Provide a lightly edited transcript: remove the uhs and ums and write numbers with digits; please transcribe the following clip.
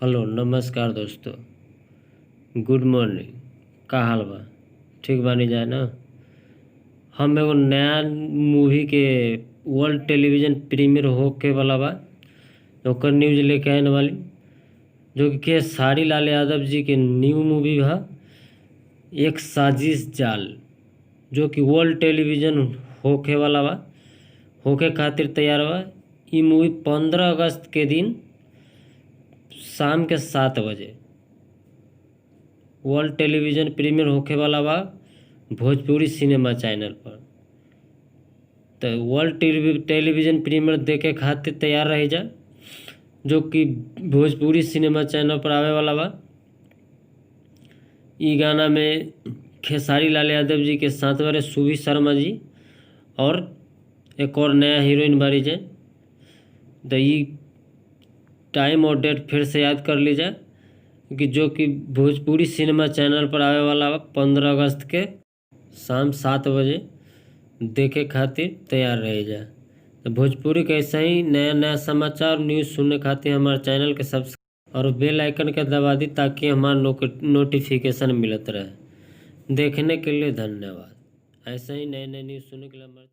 Hello नमस्कार दोस्तों। Good morning. का हाल बा? ठीक बानी जाए ना। हम एगो नया मूवी के वर्ल्ड टेलीविज़न प्रीमियर होके वाला बा, ओकर न्यूज़ लेके आने वाली, जो कि खेसारी लाल यादव जी के न्यू मूवी बा एक साजिश जाल, जो कि वर्ल्ड टेलीविज़न होके वाला बा, होके खातिर तैयार बा। ई मूवी 15 अगस्त के दिन शाम के 7 बजे वर्ल्ड टेलीविज़न प्रीमियर होखे वाला बा भोजपुरी सिनेमा चैनल पर। तो वर्ल्ड टेलीविज़न प्रीमियर देखे खातिर तैयार रही जा, जो कि भोजपुरी सिनेमा चैनल पर आवे वाला बा। ई गाना में खेसारी लाल यादव जी के साथ बारे सुभी शर्मा जी और एक और नया हीरोइन बारी जाए। तो ई टाइम और डेट फिर से याद कर लीजिए कि जो कि भोजपुरी सिनेमा चैनल पर आवे वाला 15 अगस्त के शाम 7 बजे देखे खातिर तैयार रह जाए। तो भोजपुरी के ऐसा ही नया नया समाचार न्यूज़ सुनने खातिर हमारे चैनल के सब्सक्राइब और बेल आइकन के दबा दी, ताकि हमारा नोटिफिकेशन मिलत रहे। देखने के लिए धन्यवाद। ऐसा ही नए नए न्यूज़ सुनने के लिए हमारे